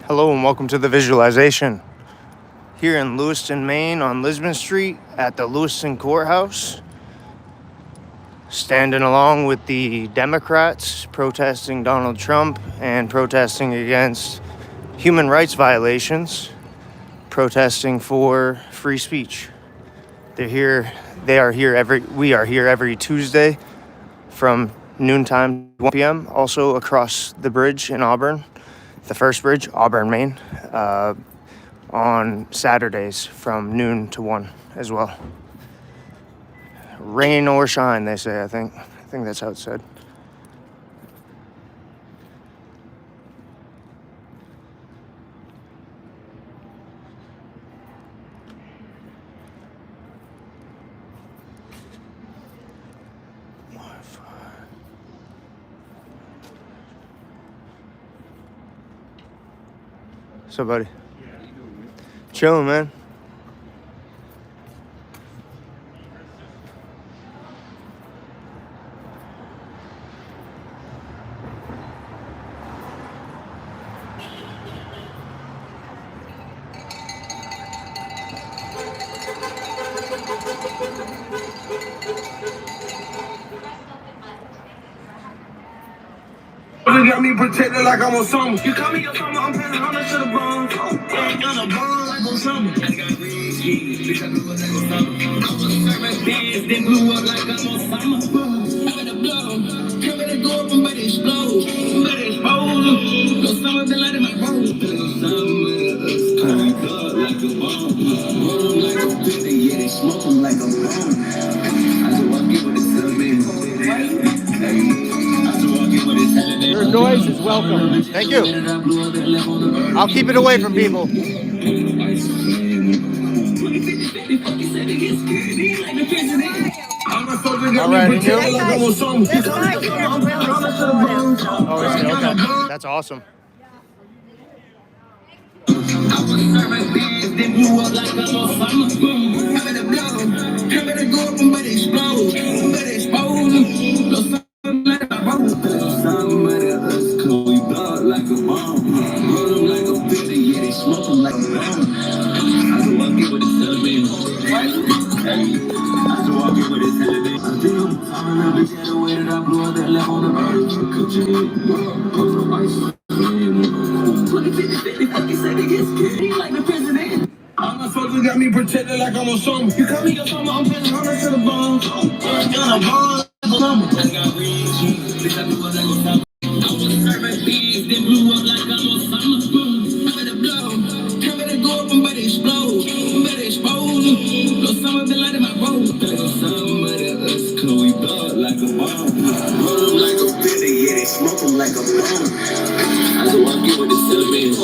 Hello and welcome to the visualization. Here in Lewiston, Maine on Lisbon Street at the Lewiston Courthouse. Standing along with the Democrats protesting Donald Trump and protesting against human rights violations. Protesting for free speech. We are here every Tuesday from noontime to 1 p.m. Also across the bridge in Auburn. The first bridge, Auburn, Maine, on Saturdays from noon to 1 as well. Rain or shine, they say, I think that's how it's said. So, buddy? Chilling, man. You got me protected like I'm on summer. You call me your summer, I'm paying $100 to the bone. On a bone like on summer. I got green skis, bitch, I blew up like on summer. I was serving bands, then blew up like I'm on summer. I'm in the blow, come in and go up and better explode. Better expose them. No summer been like in my road. Summer, thug like a bomb. Roll them like a billy, yeah, they smoke them like a bomb. I just walk in with a cinnamon. Your noise is welcome. Thank you. I'll keep it away from people. All right, and you? Oh, is it? Okay. That's awesome. Then blew up like I'm on summer. I'm in the blow. Come in and go up and better explode. Better expose them. No summer like a road. Somebody else could we blow like a bomb. Roll them like a 50, yeah, they smoke them like a bomb. I just walk in with a celebrate. I just walk in with a celebrate. I think I'm a bitch the way that I blew up that left on the earth. Could you put some ice? 20, 50, 50, fucking say they get scared like the president. All my soldiers got me protected like I'm on summer. You call me your summer, I'm paying $100 to the bone. On a bone like a summer. I got green cheese, bitch, I blew up like a summer. I was serving beans, then blew up like I'm on summer. I'm in the blow, come in and go up and better explode. Better expose them. No summer been like in my road. Somebody else could we blow like a bomb. Roll them like a billy, yeah, they smoke them like a bomb. I just walk in with a celebrate.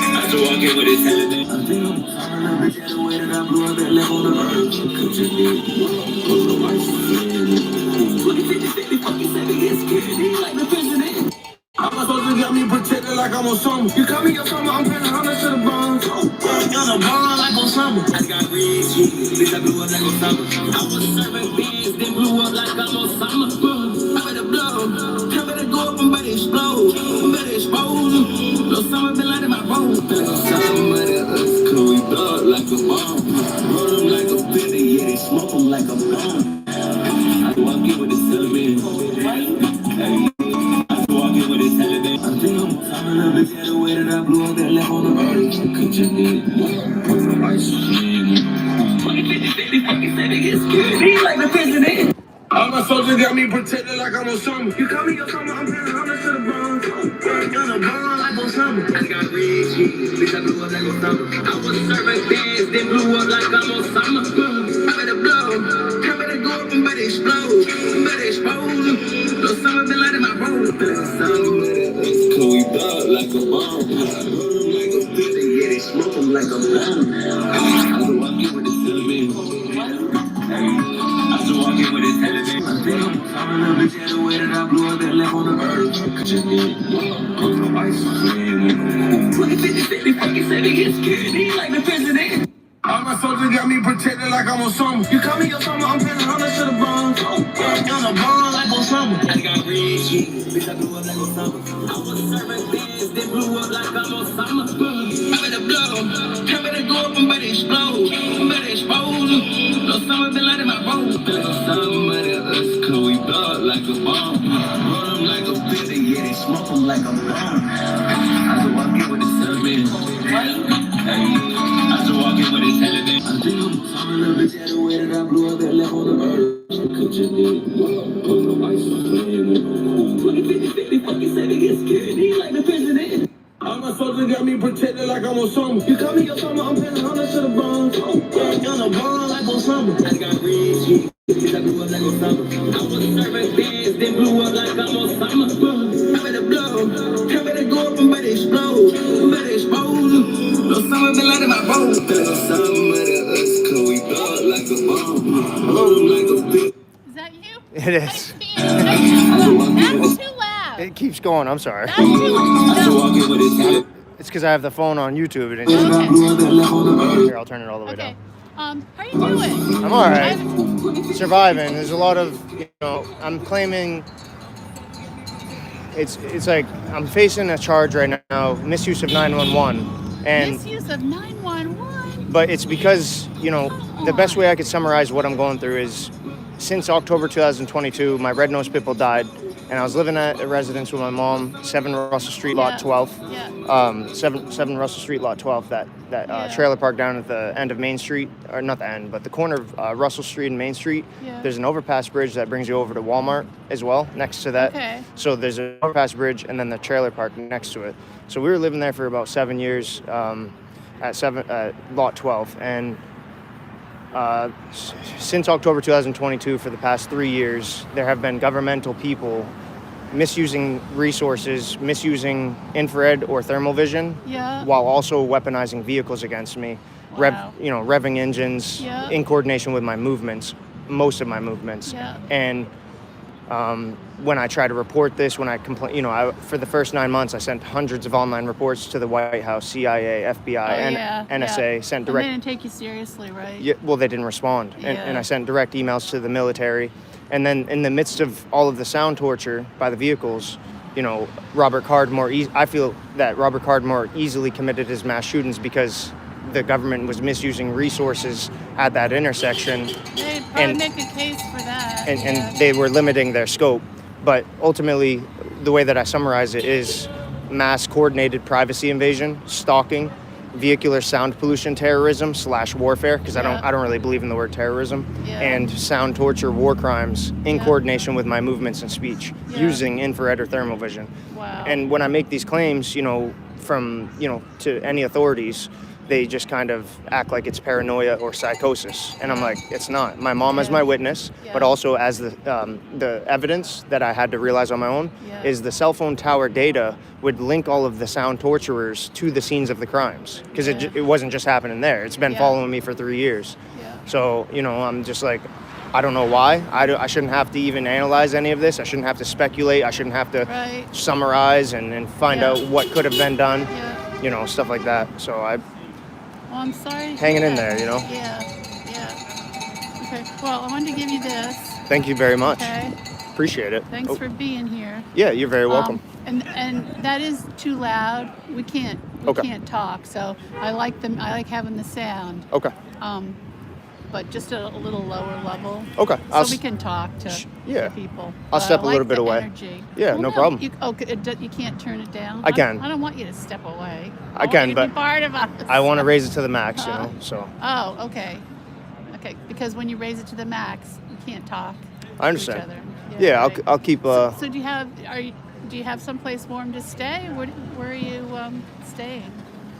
I just walk in with a celebrate. I think I'm a bitch the way that I blew up that left on the earth. Could you put some ice in it? 20, 50, 50, fucking say they get scared like the president. All my soldiers got me protected like I'm on summer. You call me your summer, I'm paying $100 to the bone. On a bone like on summer. I got green cheese, bitch, I blew up like on summer. I was serving beans, then blew up like I'm on summer. I'm in the blow, come in and go up and better explode. Better expose them. No summer been like in my road. Somebody else could we blow up like a bomb. Roll them like a billy, yeah, they smoke them like a bomb. I walk in with a celebrate. I think I'm a bitch the way that I blew up that left on the earth. Could you put some ice in it? 20, 50, 50, fucking say they get scared like the president. All my soldiers got me protected like I'm on summer. You call me your summer, I'm paying $100 to the bone. On a bone like on summer. I got green cheese, bitch, I blew up like on summer. I was serving bands, then blew up like I'm on summer. I'm in the blow, come in and go up and better explode. Better expose them. No summer been like in my road. Somebody else could we blow like a bomb. Roll them like a 50, yeah, they smoke them like a bomb. I just walk in with a celebrate. I just walk in with a celebrate. I think I'm a bitch the way that I blew up that left on the earth. Could you put some ice in it? 20, 50, 50, fucking say they get scared like the president. All my soldiers got me protected like I'm on summer. You call me your summer, I'm paying $100 to the bone. On a bone like on summer. I got green cheese, bitch, I blew up like on summer. I was serving bands, then blew up like I'm Osama. I'm in the blow. Tell me to go up and better explode. Better expose. No summer been lighting my road. Somebody us, cause we blow up like a bomb. Roll them like a 50, yeah, they smoke them like a bomb. I just walk in with the television. I just walk in with the television. I think I'm a little bitch at the way that I blew up that left on the earth. Could you need put the ice on the 20, 50, fucking said he gets scared. He like the president. All my soldiers got me protected like I'm Osama. You call me Osama, I'm paying $100 to the bone. On the bone like Osama. I got rich, I blew up like Osama. I was serving bands, then blew up like I'm Osama. I'm in the blow. Tell me to go up and better explode. Better expose. No summer been lighting my road. Somebody us, cause we blow up like a bomb. Blow them like a bitch. Is that you? It is. That's too loud. It keeps going. I'm sorry. That's too loud. It's because I have the phone on YouTube and it just. Okay. Here, I'll turn it all the way Okay. down. How you doing? I'm all right. Surviving. There's a lot of, I'm claiming. It's like I'm facing a charge right now, misuse of 911, and Misuse of 911. but it's because the best way I could summarize what I'm going through is since October 2022, my red-nosed pit bull died, and I was living at a residence with my mom, 7 Russell Street, Lot 12. Yeah. 7 Russell Street, Lot 12. That trailer park down at the end of Main Street, or not the end, but the corner of Russell Street and Main Street. Yeah. There's an overpass bridge that brings you over to Walmart as well, next to that. Okay. So there's an overpass bridge and then the trailer park next to it. So we were living there for about 7 years at Lot 12, and since October 2022, for the past 3 years, there have been governmental people misusing resources, misusing infrared or thermal vision, while also weaponizing vehicles against me, Wow. revving engines Yeah. in coordination with my movements, most of my movements. Yeah. And when I try to report this, when I complain, for the first 9 months, I sent hundreds of online reports to the White House, CIA, FBI, NSA, sent direct. And they didn't take you seriously, right? Yeah, well, they didn't respond, and I sent direct emails to the military, and then in the midst of all of the sound torture by the vehicles, Robert Cardmore. I feel that Robert Cardmore easily committed his mass shootings because the government was misusing resources at that intersection. They'd probably make a case for that. And they were limiting their scope. But ultimately, the way that I summarize it is mass coordinated privacy invasion, stalking, vehicular sound pollution terrorism / warfare, because I don't really believe in the word terrorism, and sound torture war crimes in coordination with my movements and speech using infrared or thermal vision. Wow. And when I make these claims, to any authorities, they just kind of act like it's paranoia or psychosis. And I'm like, it's not. My mom as my witness, but also as the evidence that I had to realize on my own is the cell phone tower data would link all of the sound torturers to the scenes of the crimes. Because it wasn't just happening there. It's been following me for 3 years. Yeah. So, I'm just like, I don't know why. I shouldn't have to even analyze any of this. I shouldn't have to speculate. I shouldn't have to summarize and find out what could have been done. Stuff like that. So Well, I'm sorry. Hanging in there, Yeah. Okay. Well, I wanted to give you this. Thank you very much. Okay. Appreciate it. Thanks for being here. Yeah, you're very welcome. And that is too loud. We can't talk. So I like them. I like having the sound. Okay. But just a little lower level. Okay. So we can talk to people. I'll step a little bit away. Energy. Yeah, well, no problem. You can't turn it down? I can. I don't want you to step away. I can, but be part of us. I want to raise it to the max, so. Oh, okay. Okay, because when you raise it to the max, you can't talk. I understand. To each other. Yeah, right. I'll keep. So do you have someplace warm to stay? Where are you staying?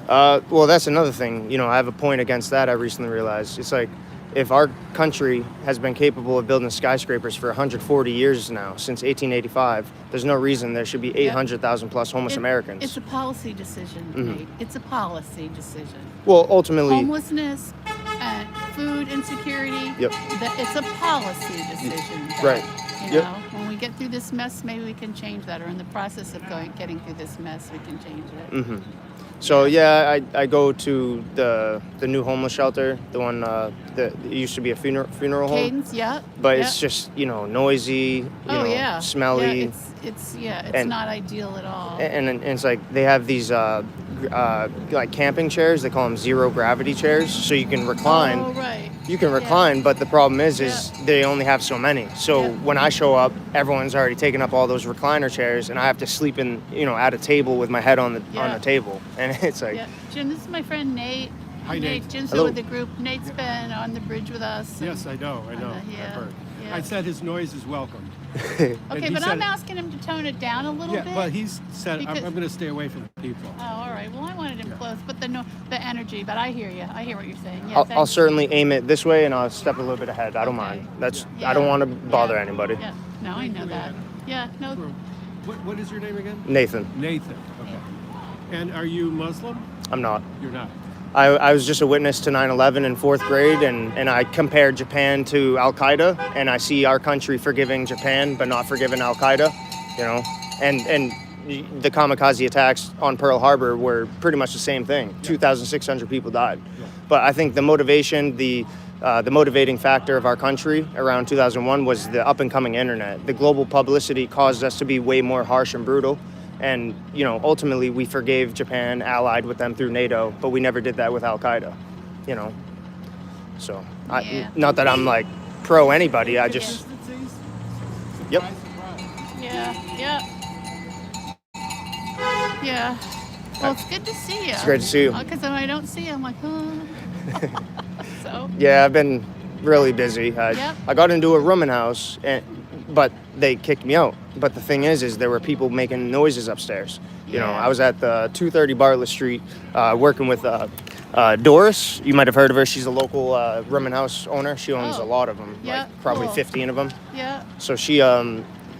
Well, that's another thing. I have a point against that. I recently realized it's like, if our country has been capable of building skyscrapers for 140 years now, since 1885, there's no reason there should be 800,000 plus homeless Americans. It's a policy decision, Nate. It's a policy decision. Well, ultimately... Homelessness and food insecurity, it's a policy decision. Right. When we get through this mess, maybe we can change that, or in the process of getting through this mess, we can change it. So yeah, I go to the new homeless shelter, the one that it used to be a funeral home. Cadence, yeah. But yeah. it's just, noisy, yeah. smelly. Yeah, it's and- not ideal at all. And it's like they have these like camping chairs. They call them zero gravity chairs, so you can recline. Oh, right. You can recline, but the problem is they only have so many. So Yeah. when I show up, everyone's already taken up all those recliner chairs, and I have to sleep in, at a table with my head on the table, and it's like, Yeah. Jim, this is my friend Nate. Hi, Nate. Jim's Hello. with the group. Nate's been on the bridge with us. Yes, I know. yeah, I've heard. yeah. I said his noise is welcome. Okay, he but said- I'm asking him to tone it down a little Yeah, bit. well, he's said I'm Because- going to stay away from people. Oh, all right. Well, I wanted him close, but the energy. But I hear you. I hear what you're saying. Yeah, I'll thanks. certainly aim it this way, and I'll step a little bit ahead. I don't Okay. mind. That's Yeah. I don't want to bother Yeah. anybody. Yeah. No, I know that. Yeah. No. What is your name again? Nathan, Nathan. Okay. And are you Muslim? I'm not. You're not. I was just a witness to 9/11 in 4th grade, and I compared Japan to Al Qaeda, and I see our country forgiving Japan but not forgiving Al Qaeda, and the kamikaze attacks on Pearl Harbor were pretty much the same thing. 2,600 people died, but I think the motivation, the motivating factor of our country around 2001 was the up and coming internet. The global publicity caused us to be way more harsh and brutal. And, ultimately we forgave Japan, allied with them through NATO, but we never did that with Al Qaeda, So, Yeah. not that I'm like pro anybody, I just, Yep. Yeah. Yeah. Yeah. Well, it's good to see you. It's great to see you. Because when I don't see you, I'm like, oh. So. Yeah, I've been really busy. Yep. I got into a rooming house, but they kicked me out. But the thing is there were people making noises upstairs. Yeah. I was at the 230 Bartlett Street working with Doris. You might have heard of her. She's a local rooming house owner. She owns Oh. a lot of them, Yeah, like probably cool. 15 of them. Yeah. So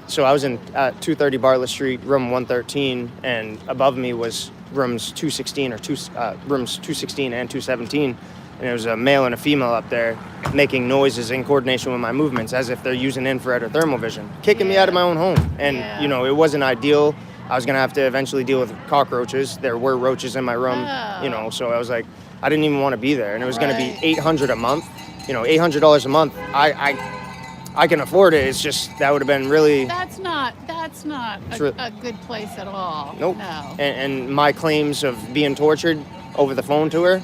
so I was at 230 Bartlett Street, room 113, and above me was rooms 216 rooms 216 and 217, and there was a male and a female up there making noises in coordination with my movements, as if they're using infrared or thermal vision, kicking me out of my own home. And Yeah. It wasn't ideal. I was gonna have to eventually deal with cockroaches. There were roaches in my room, Oh. So I was like, I didn't even want to be there, and it was gonna be Right. $800 a month. $800 a month. I can afford it. It's just that would have been really. That's not True. a good place at all. Nope. No. And my claims of being tortured over the phone to her,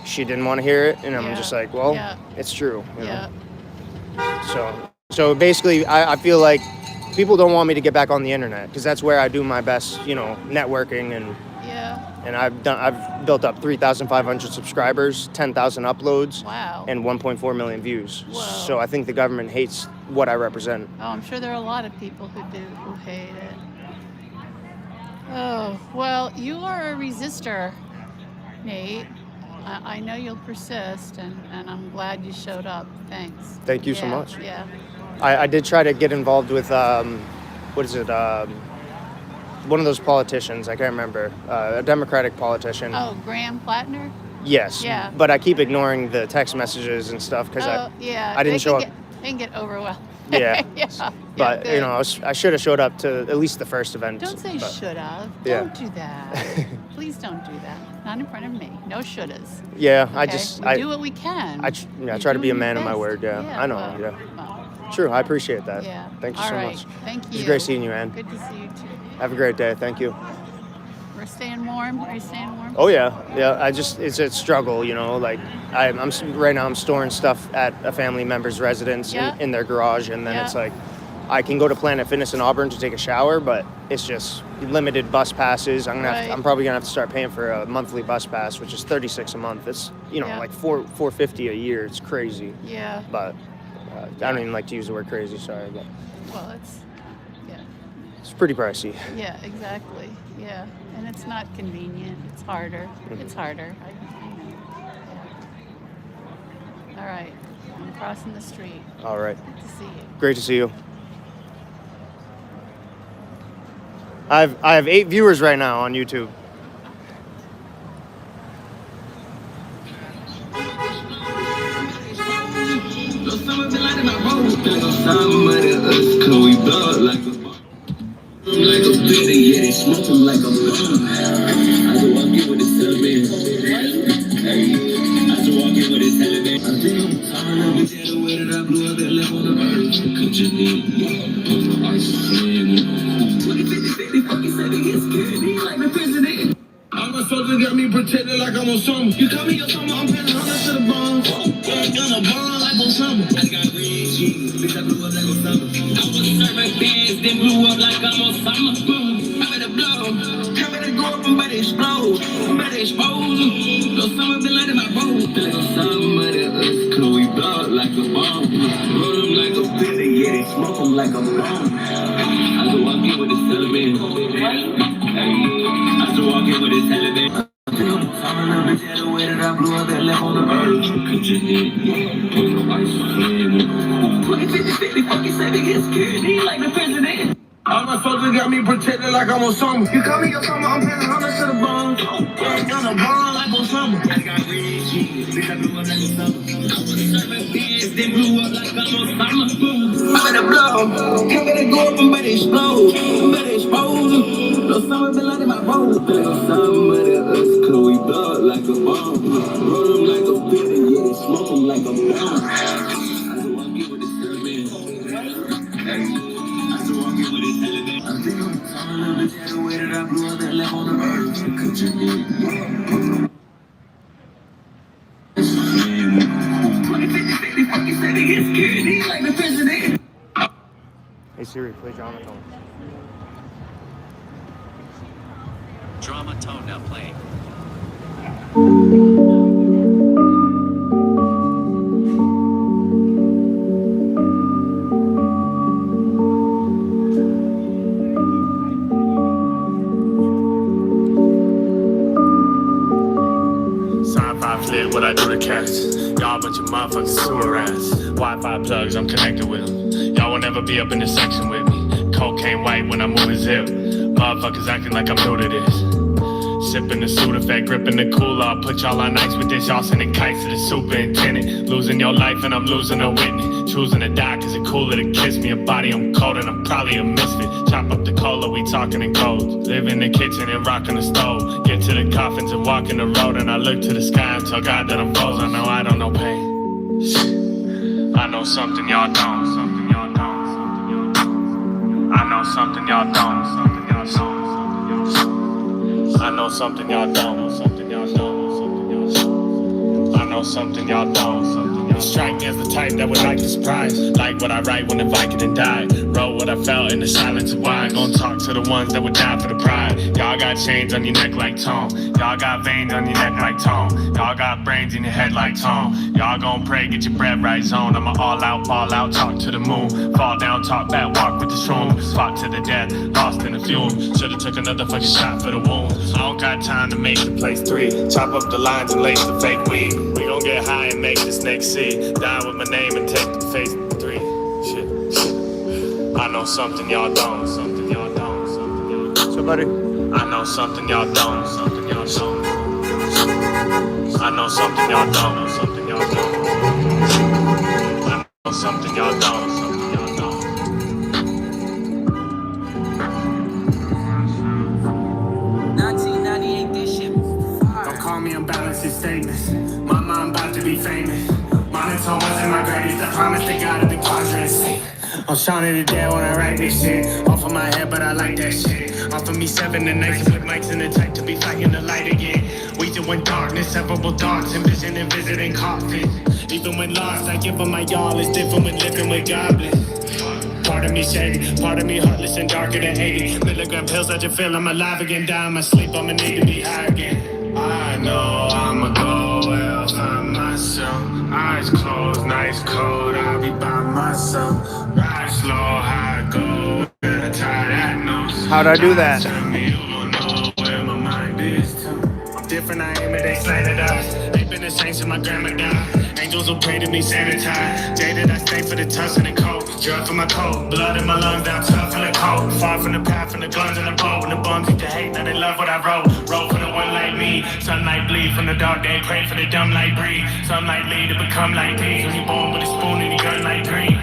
she didn't want to hear it, and I'm Yeah. just like, well, Yeah. it's true. Yeah. So basically, I feel like people don't want me to get back on the internet because that's where I do my best, networking Yeah. and I've built up 3,500 subscribers, 10,000 uploads, Wow. and 1.4 million views. Whoa. So I think the government hates what I represent. Oh, I'm sure there are a lot of people who hate it. Oh, well, you are a resistor, Nate. I know you'll persist, and I'm glad you showed up. Thanks. Thank you so Yeah, much. Yeah. I did try to get involved with what is it? One of those politicians. I can't remember. A Democratic politician. Oh, Graham Plattner? Yes. Yeah. But I keep ignoring the text messages and stuff because Yeah. I didn't show up. They can get overwhelmed. Yeah. Yeah. But good. I should have showed up to at least the first event. Don't say but- should have. Yeah. Don't do that. Please don't do that. Not in front of me. No shouldas. Yeah. I Okay? just we do what we can. I You're try to be a doing man your of my best. word. Yeah. I know. Well, yeah. well, True. I appreciate that. yeah. Thank you All so right. much. Thank you. It was great seeing you, Ann. Good to see you too. Have a great day. Thank you. We're staying warm. Are you staying warm? Oh yeah. It's a struggle, like right now I'm storing stuff at a family member's residence Yeah. in their garage, and then Yeah. it's like I can go to Planet Fitness in Auburn to take a shower, but it's just limited bus passes. Right. I'm probably gonna have to start paying for a monthly bus pass, which is $36 a month. It's Yeah. like $450 a year. It's crazy, Yeah. but I don't even like to use the word crazy. Sorry, but Well, it's it's pretty pricey. yeah, exactly. Yeah, and it's not convenient. It's harder. Mm-hmm. It's harder. I know. Yeah. All right. I'm crossing the street. All right, Good to see you. great to see you. I have 8 viewers right now on YouTube. Like a bitter, yeah, they smoking like a blunt. I go up here with the Could you need ice in 2050, fucking say they get scared. He like the president. All my soldiers got me protected like I'm on summer. You call me your summer, I'm paying hundreds to the bone. On a ball like on summer. I got red cheese, bitch, I blew up like on summer. I was serving bands, then blew up like I'm on summer. I'm at a blow, I'm at a go up, I'm about to explode. I'm about to expose them. No summer been like my road. Somebody us, cause we blow up like a bomb. Roll them like a billy, yeah, they smoke them like a bomb. I go walk in with the Taliban. I still walk in with his Taliban. I'm a little bit the way that I blew up that left on the earth. Could you need ice in 2050, fucking say they get scared. He like the president. All my soldiers got me protected like I'm on summer. You call me your summer, I'm paying hundreds to the bone. On a ball like on summer. I got red cheese, bitch, I blew up like a summer. I was serving bands, then blew up like I'm on summer. I'm at a blow, I'm at a go up, I'm about to explode. I'm about to expose them. No summer been like my road. Somebody us, cause we blow up like a bomb. Roll them like a billy, yeah, they smoke them like a bomb. I do walk in with the Taliban. I still walk in with the Taliban. I think I'm a little bit the way that I blew up that left on the earth. Could you need 2050, fucking say they get scared. He like the president. Hey Siri, play Drama Tone. Drama Tone now playing. Sci-fi flit, what I do to cats. Y'all bunch of motherfuckers sewer rats. Wi-Fi plugs, I'm connected with them. Y'all will never be up in this section with me. Cocaine white when I move a zip. Motherfuckers acting like I'm new to this. Sipping the Sudafed, gripping the cooler. I'll put y'all on ice with this. Y'all sending kites to the superintendent. Losing your life and I'm losing a witness. Choosing to die cause it cooler to kiss me. A body I'm cold and I'm probably a misfit. Chop up the cola, we talking in codes. Live in the kitchen and rocking the stove. Get to the coffins and walking the road. And I look to the sky and tell God that I'm frozen. I know I don't know pain. I know something y'all don't. Something y'all don't. Something y'all don't. I know something y'all don't. Something y'all don't. I know something y'all don't. Something y'all don't. Something y'all don't. I know something y'all don't. Something y'all strike me as the type that would like to surprise. Like what I write when the Viking died. Wrote what I felt in the silence of why. Gonna talk to the ones that would die for the pride. Y'all got chains on your neck like Tom. Y'all got veins on your neck like Tom. Y'all got brains in your head like Tom. Y'all gon' pray, get your bread right zone. I'm a all out, ball out, talk to the moon. Fall down, talk back, walk with the shroom. Fought to the death, lost in the fume. Should've took another fucking shot for the wound. I don't got time to make the place 3. Chop up the lines and lace the fake weed. We gon' get high and make this next C. Die with my name and take the face 3. Shit. I know something y'all don't. Something y'all don't. Something y'all don't. So, buddy. I know something y'all don't. Something y'all don't. I know something y'all don't. Something y'all don't. I know something y'all don't. Something y'all don't. 1998, this shit was fire. Don't call me unbalanced statements. My mind about to be famous. Monotone wasn't my greatest. I promise to God at the quadrants. I'm Shaun of the Dead when I write this shit. Off of my head, but I like that shit. Off of me 7 the nights with mics in the type to be fighting the light again. We doing darkness, separable thoughts, envision and visiting coffins. Even when lost, I give them my y'all. It's different when living with goblins. Part of me shady, part of me heartless and darker than 80 milligram pills. I just feel I'm alive again. Die in my sleep, I'ma need to be high again. I know I'ma go well, find myself. Eyes closed, nice cold, I'll be by myself. Ride slow, how I go, better tie that nose. How'd I do that? Tell me you don't know where my mind is too. I'm different, I aim it, they slanted us. They been the same since my grandma died. Angels will pray to me sanitized. Jaded, I stay for the tuss and the cold. Drug for my coat, blood in my lungs, down tough in the cold. Far from the path, from the guns and the bow. When the bums eat the hate, now they love what I wrote. Roll for the one like me. Sunlight bleed from the dark, they pray for the dumb like breathe. Sunlight lead to become like these. When you born with a spoon and you gun like green.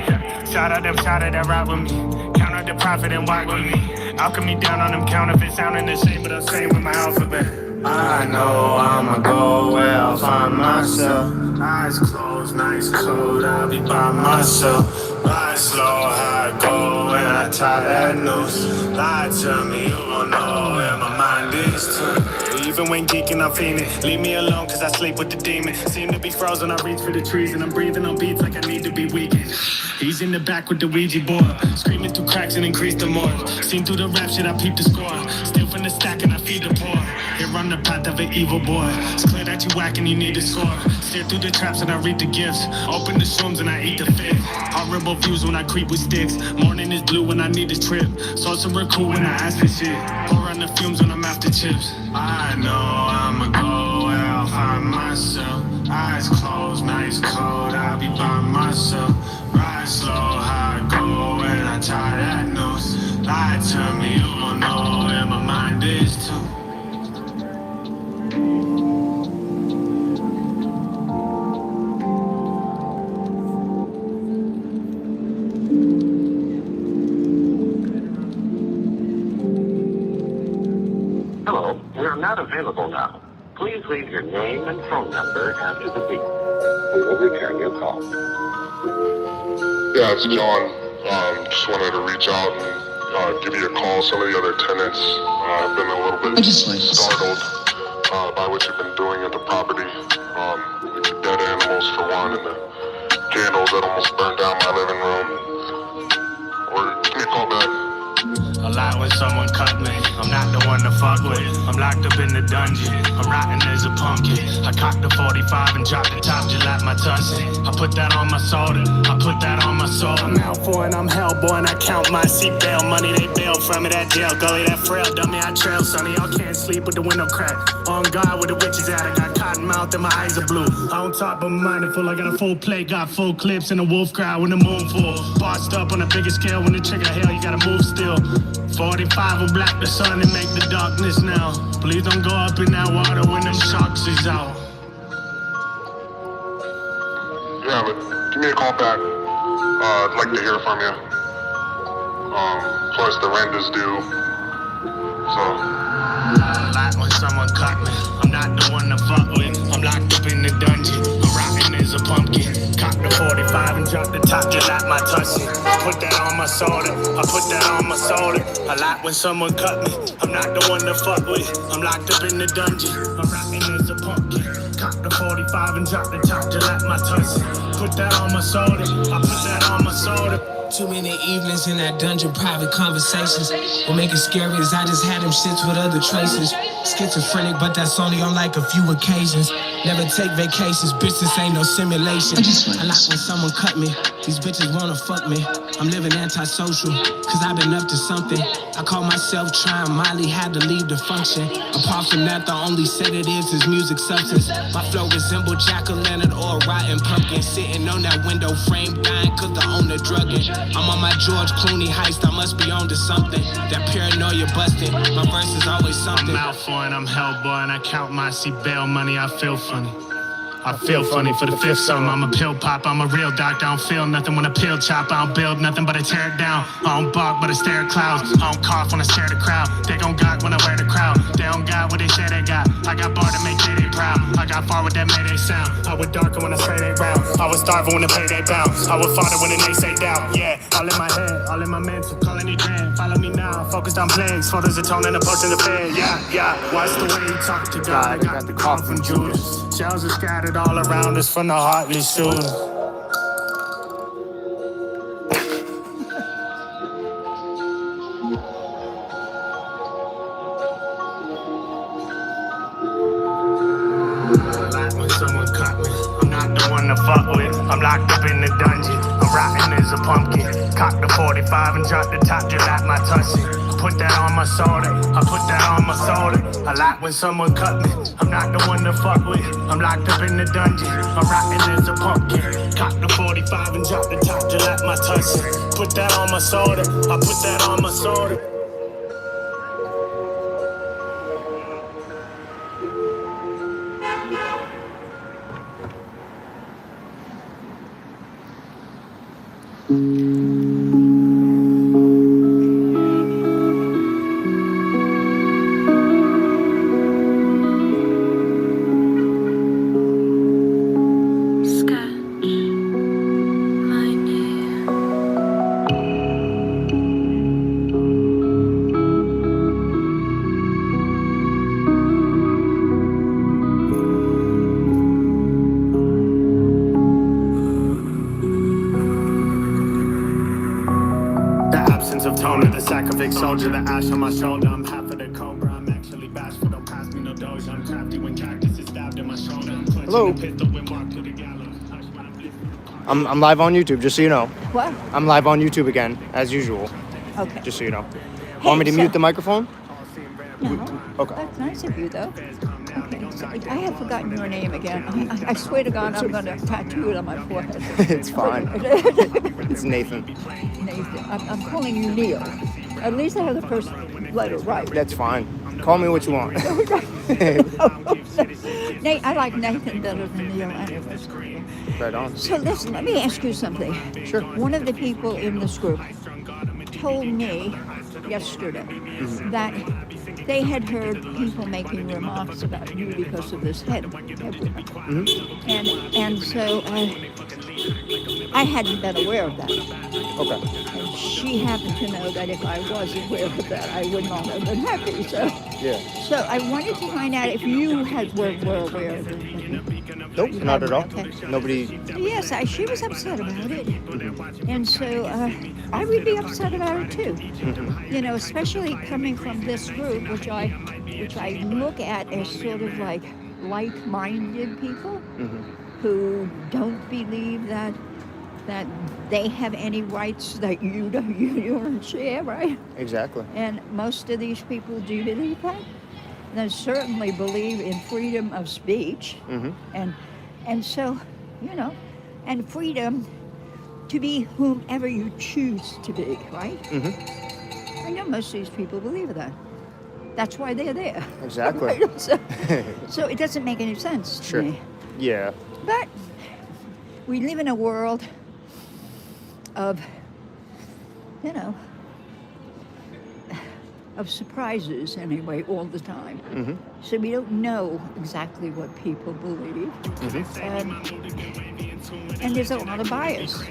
Shout out them, shout out that ride with me. Count out the profit and walk with me. Alchemy down on them counterfeit, sounding the same, but I'm saying with my alphabet. I know I'ma go well, find myself. Eyes closed, nice cold, I'll be by myself. Eyes slow, how I go when I tie that noose. Lie to me, you gon' know where my mind is too. Even when geeking, I'm fiending. Leave me alone, cause I sleep with the demon. Seem to be frozen, I reach for the trees, and I'm breathing on beats like I need to be weakened. He's in the back with the Ouija board, screaming through cracks and increase the more. Seen through the rap shit, I peep the score. Steal from the stack and I feed the poor. Here on the path of an evil boy. It's clear that you whack and you need to score. Steer through the traps and I read the gifts. Open the shrooms and I eat the fifth. Horrible views when I creep with sticks. Morning is blue when I need a trip. Sauce and cool when I ask for shit. Pour on the fumes when I'm after chips. I know I'ma go where I'll find myself. Eyes closed, nice cold, I'll be by myself. Ride slow, how I go when I tie that noose. Lie to me, you gon' know where my mind is too. Hello, we are not available now. Please leave your name and phone number after the beep. We will return your call. Yeah, it's John. Just wanted to reach out and give you a call. Some of the other tenants have been a little bit startled by what you've been doing at the property. With the dead animals for one, and the candles that almost burned down my living room. Or give me a call back. A lot when someone cut me. I'm not the one to fuck with. I'm locked up in the dungeon. I'm rotten as a pumpkin. I cocked the 45 and dropped the top just like my tussin. I put that on my soda. I put that on my soul. I'm out for it. I'm hellboy and I count my seat bail money. They bail from me. That jail gully, that frail dummy. I trail sonny. Y'all can't sleep with the window crack. On guard with the witches at. I got cotton mouth and my eyes are blue. I don't talk but my mind is full. I got a full plate. Got full clips and a wolf cry when the moon full. Bossed up on a bigger scale. When the trigger hell, you gotta move still. 45 will black the sun and make the darkness now. Please don't go up in that water when them sharks is out. Yeah, but give me a call back. I'd like to hear from you. Plus the rent is due. So. Like when someone cut me. I'm not the one to fuck with. I'm locked up in the dungeon. I'm rotten as a pumpkin. Cock the 45 and drop the top just like my tussin. Put that on my soda. I put that on my soda. I like when someone cut me. I'm not the one to fuck with. I'm locked up in the dungeon. I'm rotten as a pumpkin. Cock the 45 and drop the top just like my tussin. Put that on my soda. I put that on my soda. Too many evenings in that dungeon, private conversations. What make it scary is I just had them shits with other traces. Schizophrenic, but that's only on like a few occasions. Never take vacations, bitch, this ain't no simulation. I like when someone cut me, these bitches wanna fuck me. I'm living antisocial, cause I've been up to something. I call myself trying, Molly had to leave the function. Apart from that, the only sedative is music substance. My flow resemble jack-o'-lantern or a rotten pumpkin. Sitting on that window frame, dying cause the owner drugging. I'm on my George Clooney heist, I must be on to something. That paranoia busting, my verse is always something. I'm out for it, I'm hellboy and I count my seat bail money, I feel funny. I feel funny for the fifth song. I'm a pill pop, I'm a real doctor. I don't feel nothing when I pill chop. I don't build nothing but I tear it down. I don't bark but I stare at clouds. I don't cough when I stare at the crowd. They gon' gawk when I wear the crowd. They don't got what they say they got. I got bar to make they proud. I got far with that Mayday sound. I was darker when I spray they round. I was starving when the pay they bounce. I was farther when the naysay doubt. Yeah, all in my head, all in my mental. Calling it grand. Follow me now, focused on plagues. Photos of tone and approaching the fed. Yeah. Watch the way you talk to God. I got the call from Judas. Shells are scattered all around us from the heartless shooter. Like when someone cut me, I'm not the one to fuck with. I'm locked up in the dungeon. I'm rotten as a pumpkin. Cock the 45 and drop the top just like my tussin. Put that on my soda. I put that on my soda. I like when someone cut me. I'm not the one to fuck with. I'm locked up in the dungeon. I'm rotten as a pumpkin. Cock the 45 and drop the top just like my tussin. Put that on my soda. I put that on my soda. Sketch my name. essence of toner, the sacrifice soldier, the ash on my shoulder. I'm half of the cobra, I'm actually bashful. Don't pass me no doja. I'm crafty when cactus is stabbed in my shoulder. I'm clutching Hello. a pistol and walk to the gallows. I'm live on YouTube, just so you know. What? I'm live on YouTube again, as usual, Okay. just so you know. Hey, Want me to so- mute the microphone? No. Okay. That's nice of you, though. Okay. So I have forgotten your name again. I swear to God, I'm going to tattoo it on my forehead. It's fine. It's Nathan. Nathan. I'm calling you Neil. At least I have the first letter right. That's fine. Call me what you want. Nate, I like Nathan better than Neil anyways. Right on. So listen, let me ask you something. Sure. One of the people in this group told me yesterday that they had heard people making remarks about you because of this head. And so I hadn't been aware of that. Okay. And she happened to know that if I was aware of that, I would not have been happy. So Yeah. so I wanted to find out if you were aware of it. Nope, not at all. Okay. Nobody. Yes, she was upset about it. And so I would be upset about it too. You know, especially coming from this group, which I look at as sort of like like-minded people who don't believe that they have any rights that you don't share, right? Exactly. And most of these people do believe that. They certainly believe in freedom of speech, and so, you know, and freedom to be whomever you choose to be, right? I know most of these people believe that. That's why they're there. Exactly. Right? So it doesn't make any sense to Sure. me. Yeah. But we live in a world of, you know, of surprises anyway, all the time. So we don't know exactly what people believe. And there's a lot of bias.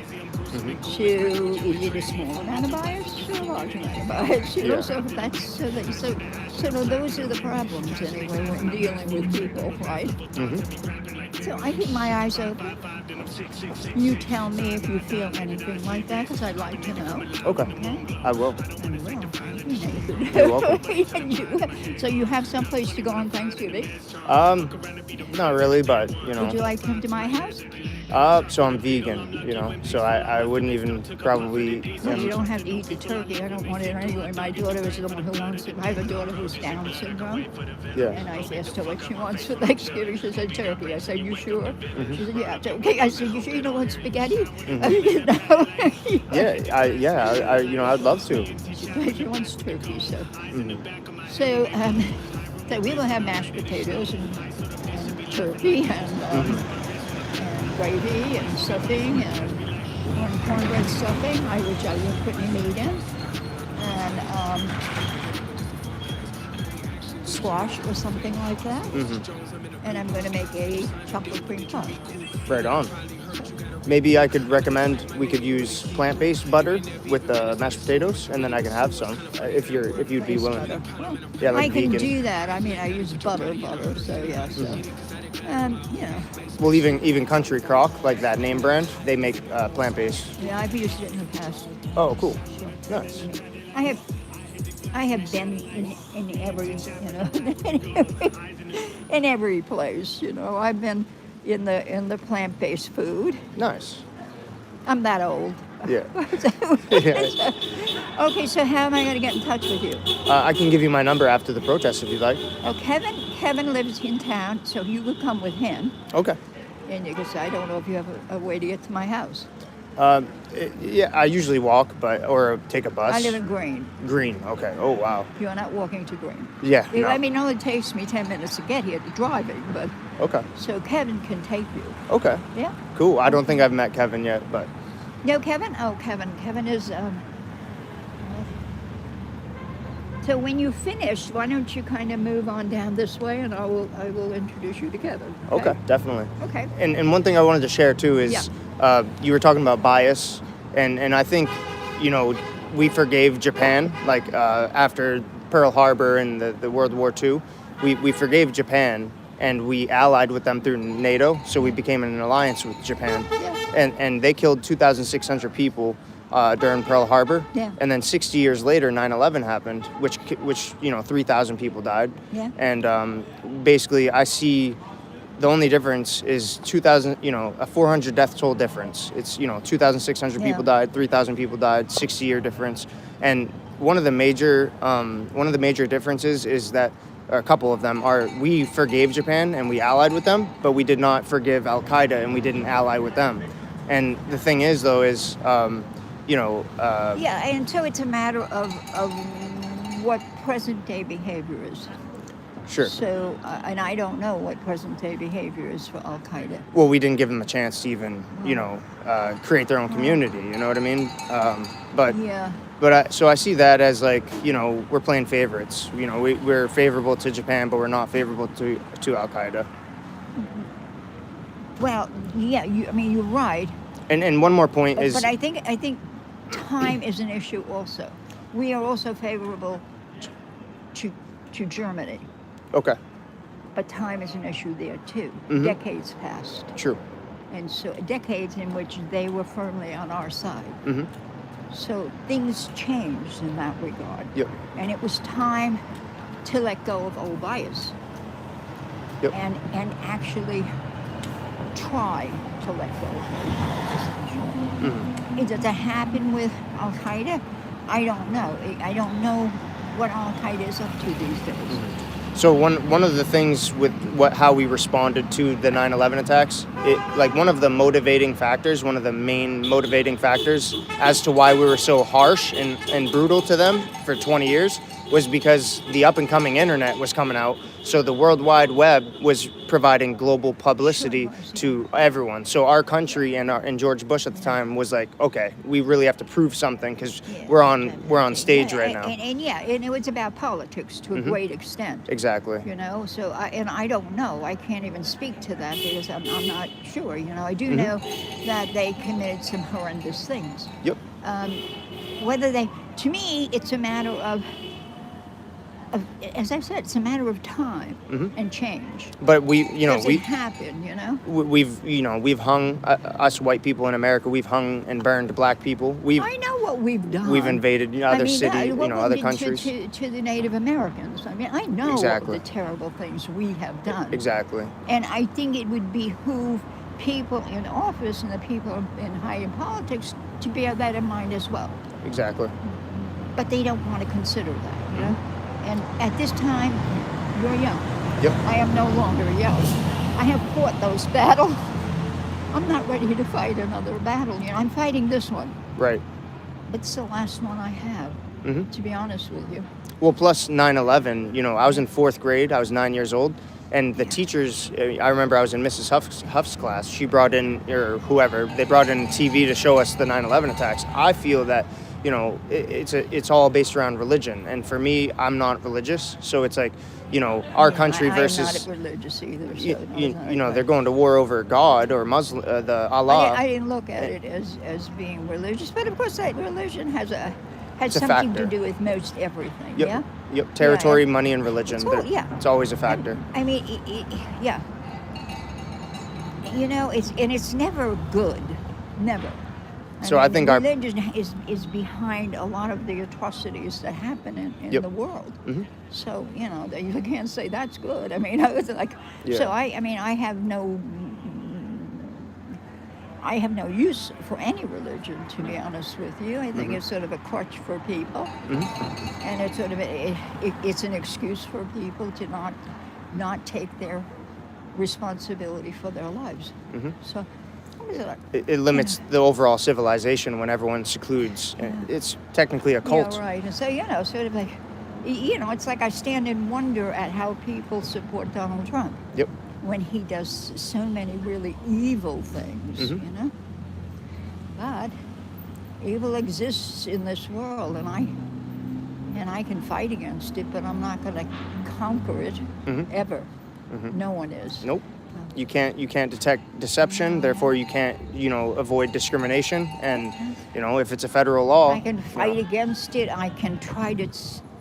To either a small amount of bias or a large amount of bias. You know, so those are the problems anyway when dealing with people, right? So I keep my eyes open. You tell me if you feel anything like that, because I'd like to know. Okay. Okay? I will. You're welcome. So you have someplace to go on Thanksgiving? Not really, but you know. Would you like to come to my house? So I'm vegan, you know, so I wouldn't even probably. Well, you don't have to eat the turkey. I don't want it anyway. My daughter is the one who wants it. I have a daughter who's Down syndrome. Yeah. And I asked her what she wants for Thanksgiving. She said turkey. I said, you sure? She said, yeah, it's okay. I said, you sure you don't want spaghetti? You know? I you know, I'd love to. She wants turkey, so. So we will have mashed potatoes and turkey and gravy and stuffing and cornbread stuffing, which I won't put any meat in, and squash or something like that. And I'm going to make a chocolate cream pie. Right on. Maybe I could recommend we could use plant-based butter with the mashed potatoes, and then I can have some if you'd be willing. Butter. Well, Yeah, like I can vegan. do that. I mean, I use butter, so yeah. So, you know. Well, even Country Crock, like that name brand, they make plant-based. Yeah, I've used it in the past. Oh, cool. Nice. I have been in every, you know, in every place. You know, I've been in the plant-based food. Nice. I'm that old. Yeah. Okay, so how am I going to get in touch with you? I can give you my number after the protest if you'd like. Oh, Kevin lives in town, so you would come with him. Okay. And because I don't know if you have a way to get to my house. Yeah, I usually walk, or take a bus. I live in Green. Green. Okay. Oh wow. You're not walking to Green. Yeah. I No. mean, it only takes me 10 minutes to get here, driving, but Okay. so Kevin can take you. Okay. Yeah. Cool. I don't think I've met Kevin yet, but. No, Kevin? Oh, Kevin is, so when you finish, why don't you kind of move on down this way and I will introduce you to Kevin. Okay, definitely. Okay. And one thing I wanted to share too is you were talking about bias, and I think, you know, we forgave Japan, like after Pearl Harbor and the World War II, we forgave Japan and we allied with them through NATO, so we became in an alliance with Japan. Yeah. And they killed 2,600 people during Pearl Harbor. Yeah. And then 60 years later, 9/11 happened, which 3,000 people died. Yeah. And basically, I see the only difference is 2,000, a 400 death toll difference. It's 2,600 people died, 3,000 people died, 60-year difference. And one of the major differences is that, or a couple of them are, we forgave Japan and we allied with them, but we did not forgive Al Qaeda and we didn't ally with them. And the thing is, though, is yeah, and so it's a matter of what present day behavior is. Sure. So, and I don't know what present day behavior is for Al Qaeda. Well, we didn't give them a chance to even, create their own community. You know what I mean? Yeah. But so I see that as like, we're playing favorites. We're favorable to Japan, but we're not favorable to Al Qaeda. Well, yeah. You're right. And one more point is. But I think time is an issue also. We are also favorable to Germany. Okay. But time is an issue there too. Mm-hmm. Decades passed. True. And so decades in which they were firmly on our side. Mm-hmm. So things changed in that regard. Yep. And it was time to let go of old bias. Yep. And actually try to let go of old bias. Mm-hmm. Does that happen with Al Qaeda? I don't know. I don't know what Al Qaeda is up to these days. Mm-hmm. So one of the things with how we responded to the 9/11 attacks, one of the main motivating factors as to why we were so harsh and brutal to them for 20 years was because the up and coming internet was coming out. So the World Wide Web was providing global publicity to everyone. So our country and George Bush at the time was like, okay, we really have to prove something because we're on stage right now. And it was about politics to a great extent. Exactly. So I don't know. I can't even speak to that because I'm not sure. I do know that they committed some horrendous things. Yep. To me, it's a matter of, as I said, it's a matter of time and change. But it happened, we've hung us white people in America. We've hung and burned black people. I know what we've done. We've invaded other cities, other countries. To the Native Americans. I know Exactly. the terrible things we have done. Exactly. And I think it would behoove people in office and the people in high politics to bear that in mind as well. Exactly. But they don't want to consider that, And at this time, you're young. Yep. I am no longer young. I have fought those battles. I'm not ready to fight another battle. I'm fighting this one. Right. But it's the last one I have, to be honest with you. Well, plus 9/11, I was in 4th grade. I was 9 years old. And the teachers, I remember I was in Mrs. Huff's class. She brought in, or whoever, they brought in TV to show us the 9/11 attacks. I feel that, it's all based around religion. And for me, I'm not religious. So it's like, our country versus... I'm not religious either. They're going to war over God or Muslim, the Allah. I didn't look at it as being religious. But of course, that religion has something factor. to do with most everything, Yep. yeah? Yep, territory, money, and religion. It's always a factor. Yeah. It's never good, never. I think our religion is behind a lot of the atrocities that happen in the world. Mm-hmm. So you can't say that's good. It's like so. I have no use for any religion, to be honest with you. I think it's sort of a crutch for people, and it's sort of it's an excuse for people to not take their responsibility for their lives. So it limits the overall civilization when everyone secludes. It's technically a cult. Yeah, right. And so sort of like, it's like I stand in wonder at how people support Donald Trump. Yep. When he does so many really evil things, But evil exists in this world, and I can fight against it, but I'm not going to conquer it ever. No one is. Nope. You can't detect deception, therefore you can't, avoid discrimination. And, if it's a federal law... I can fight against it. I can try to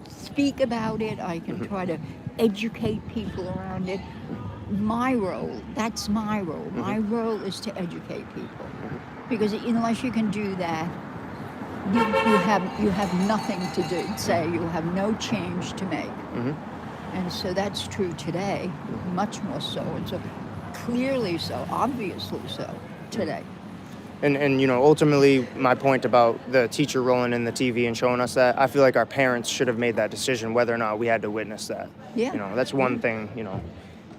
speak about it. I can try to educate people around it. My role, that's my role. My role is to educate people. Because unless you can do that, you have nothing to do. Say you have no change to make, and so that's true today, much more so, and so clearly so, obviously so today. And ultimately, my point about the teacher rolling in the TV and showing us that, I feel like our parents should have made that decision whether or not we had to witness that. Yeah. That's one thing.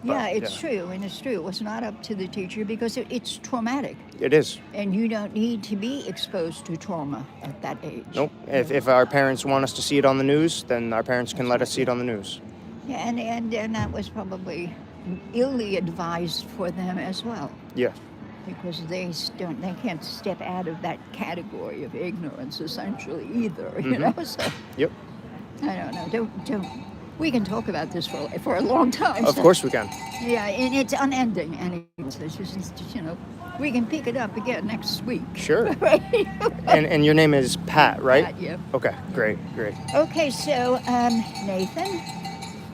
Yeah, it's true, and it's true. It was not up to the teacher because it's traumatic. It is. And you don't need to be exposed to trauma at that age. Nope. If our parents want us to see it on the news, then our parents can let us see it on the news. Yeah, and that was probably illy advised for them as well. Yeah. Because they can't step out of that category of ignorance essentially either. So Yep. I don't know. Don't. We can talk about this for a long time. Of course we can. Yeah, and it's unending, and it's just we can pick it up again next week. Sure. and your name is Pat, right? Pat, yeah. Okay, great. Okay, so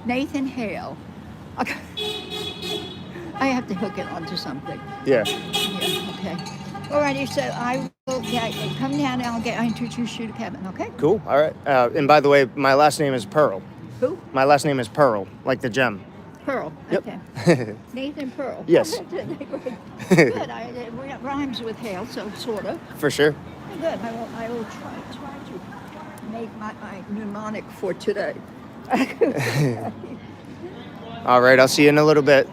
Nathan Hale. Okay. I have to hook it onto something. Yeah. Yeah. Okay. Alrighty, so I will come down and I'll introduce you to Kevin. Okay. Cool. All right. And by the way, my last name is Pearl. Who? My last name is Pearl, like the gem. Pearl. Yep. Okay. Nathan Pearl. Yes. Good. It rhymes with Hale, so sort of. For sure. Good. I will try to make my mnemonic for today. All right. I'll see you in a little bit.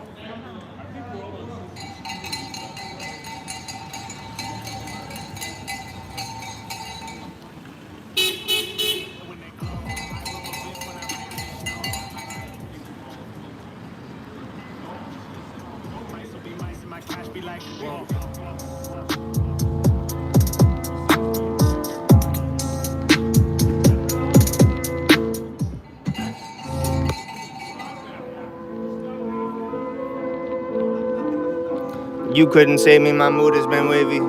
You couldn't save me, my mood has been wavy.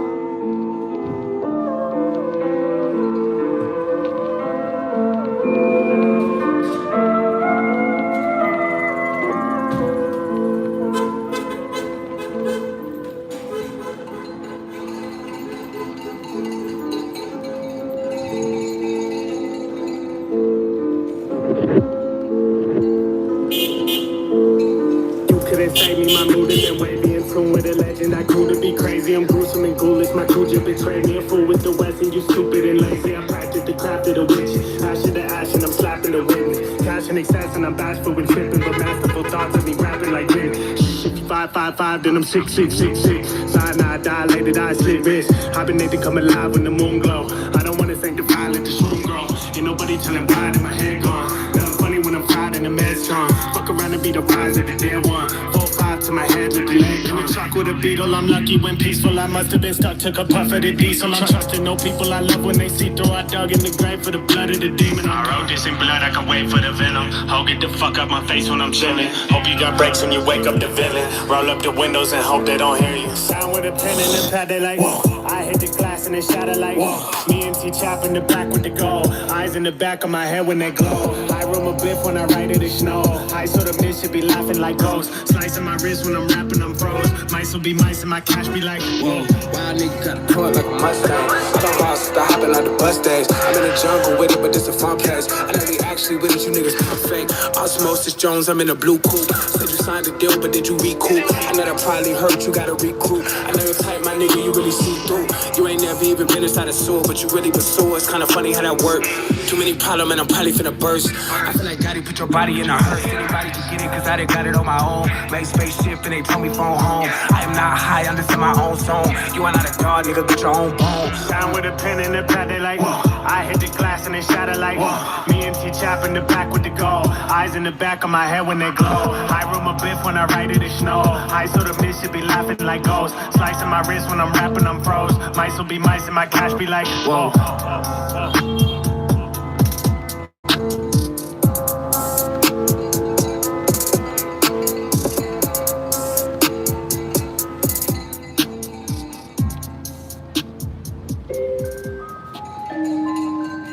Couldn't save me, my mood has been wavy. In tune with a legend, I grew to be crazy. I'm gruesome and ghoulish, my crew just betrayed me. A fool with the West and you stupid and lazy. I practiced the craft of the witch. Ash of the ash and I'm slapping the witness. Cash and excess and I'm bashful with tripping. But masterful thoughts of me rapping like Rin. If you 555, then I'm 6666. Cyanide, dilated, I slit wrist. Hibernate to come alive when the moon glow. I don't wanna thank the violet, the shroom grow. Ain't nobody telling why that my head gone. Nothing funny when I'm fried in the mess strong. Fuck around and be the rise of the dead one. 4-5 to my head with the leg. In the truck with a beetle, I'm lucky when peaceful. I must have been stuck, took a puff of the diesel. I'm trusting no people I love when they see through. I dug in the grave for the blood of the demon. I wrote this in blood, I can wait for the venom. Ho, get the fuck out my face when I'm chilling. Hope you got breaks when you wake up the villain. Roll up the windows and hope they don't hear you. Sound with a pen and a pad, they like, whoa. I hit the glass and it shatter like, whoa. Me and T chop in the back with the gold. Eyes in the back of my head when they glow. I roll my biff when I ride it, it snow. I sort of miss should be laughing like ghosts. Slicing my wrist when I'm rapping, I'm froze. Mice will be mice and my cash be like, whoa. Wild nigga got a point like a Mustang. I don't boss, the hopping like the bus days. I'm in the jungle with it, but this a fun place. I know we actually with it, you niggas come fake. Osmosis Jones, I'm in a blue coupe. Said you signed a deal, but did you recoup? I know that probably hurt, you gotta recruit. I know you're tight, my nigga, you really see through. You ain't never even been inside a sewer, but you really pursue. It's kinda funny how that work. Too many problems and I'm probably finna burst. I feel like Gotti put your body in a hearse. Anybody can get it, cause I done got it on my own. Made spaceship and they told me phone home. I am not high, I'm just in my own zone. You are not a dog, nigga, get your own bone. Down with a pen and a pad, they like, whoa. I hit the glass and it shatter like, whoa. Me and T chop in the back with the gold. Eyes in the back of my head when they glow. I roll my biff when I ride it, it snow. I sort of miss should be laughing like ghosts. Slicing my wrist when I'm rapping, I'm froze. Mice will be mice and my cash be like, whoa.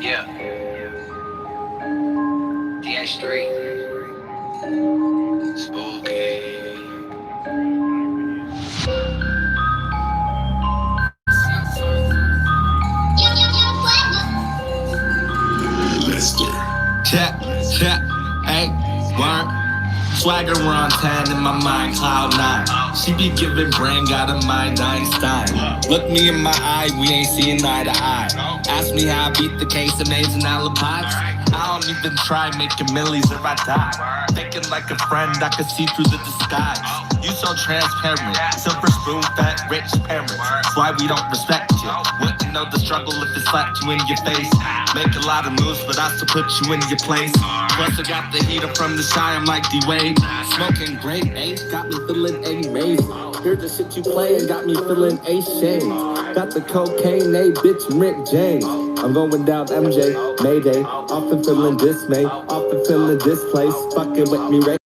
Yeah. DS3. Spooky. check, check, hey, word. Swagger on 10 in my mind, cloud 9. She be giving brain, got a mind Einstein. Look me in my eye, we ain't seeing eye to eye. Ask me how I beat the case, amazing alibis. I don't even try making millies if I die. Thinking like a friend, I can see through the disguise. You so transparent, silver spoon fed rich parents. That's why we don't respect you. Wouldn't know the struggle if it slapped you in your face. Make a lot of moves, but I still put you in your place. Plus I got the heater from the shy, I'm like D-Wade. Smoking great ace, got me feeling amazing. Hear the shit you play and got me feeling ashamed. Got the cocaine, bitch, Rick James. I'm going down MJ, Mayday. Often feeling dismay, often feeling displaced. Fucking with me, right?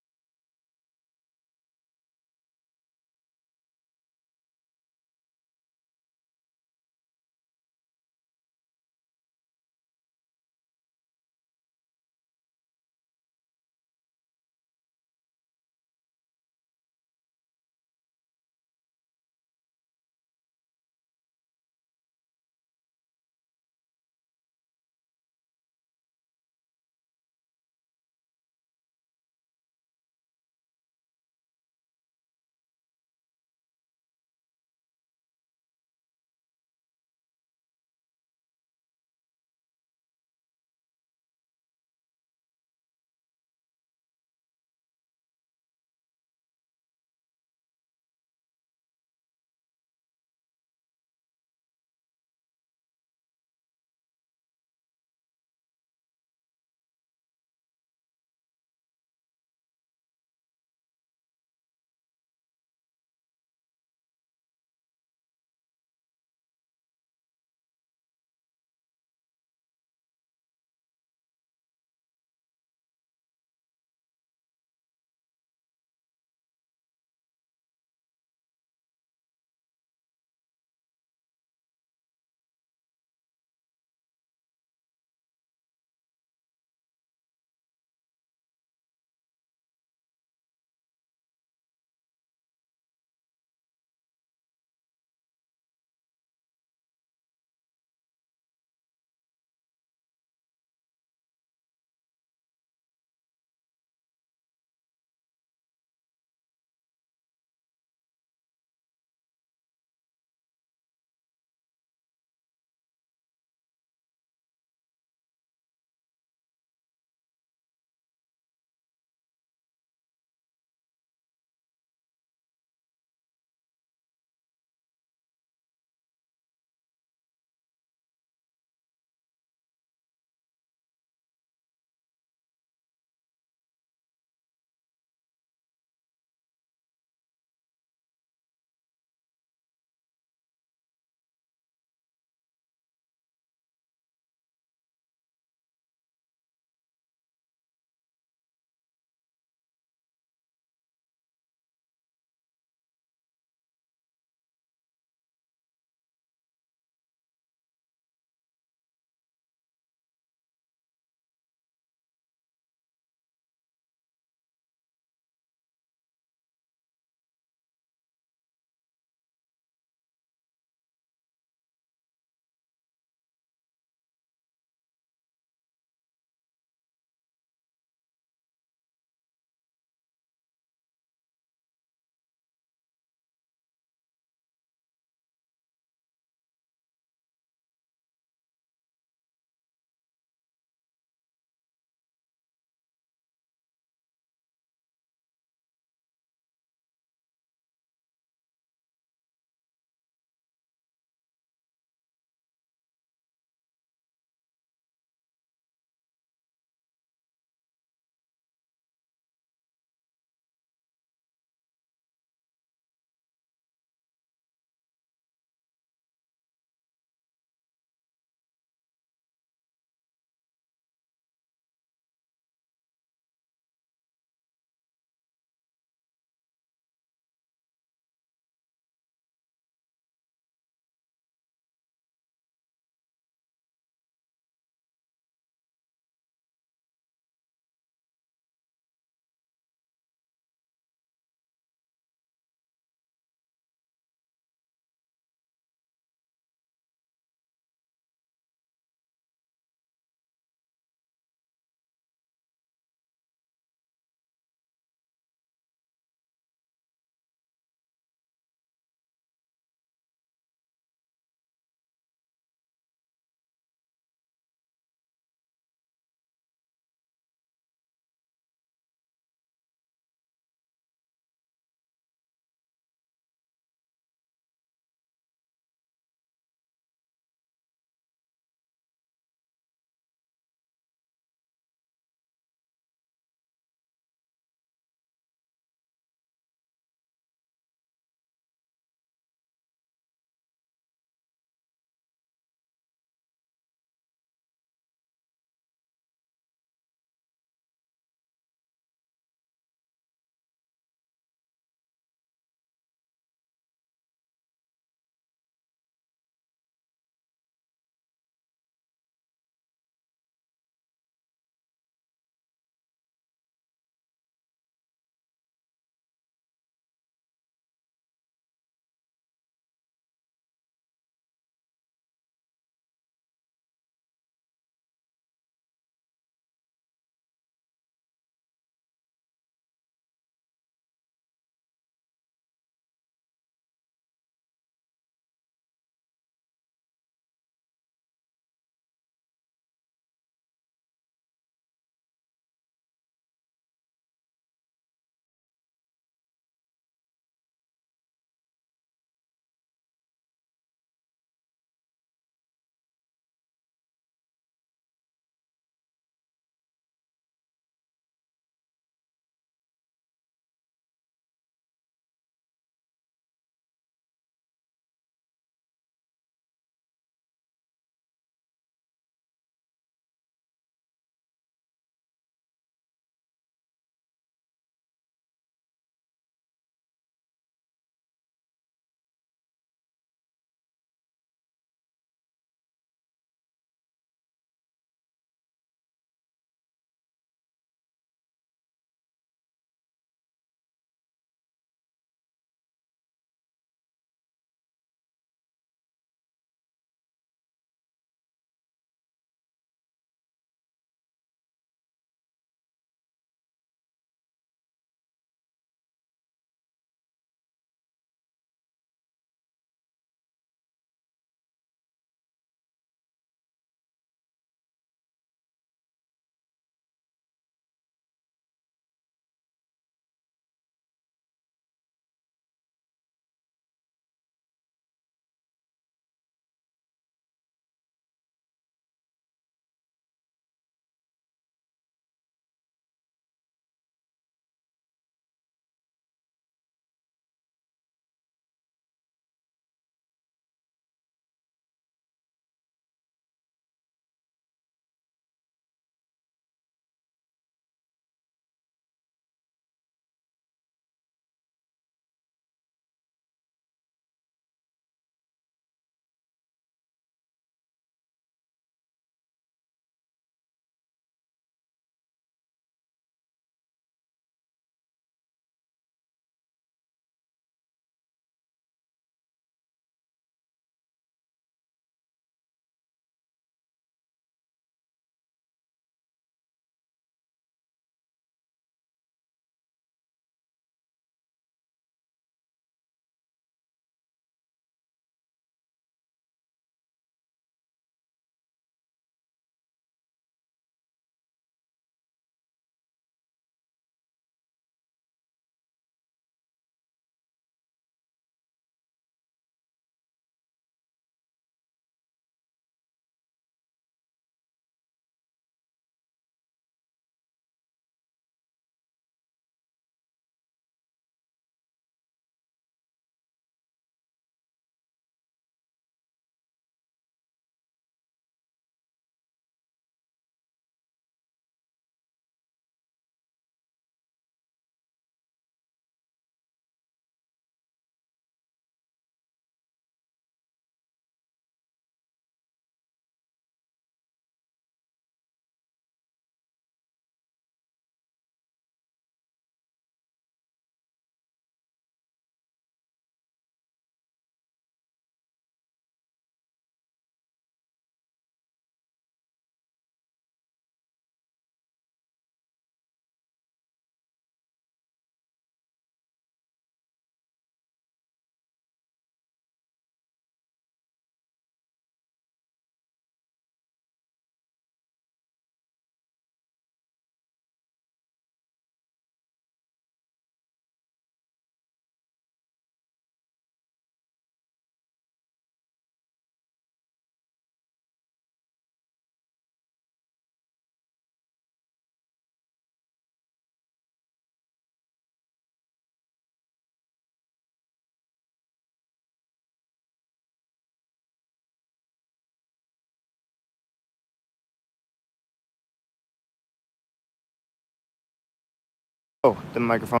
Oh, the microphone.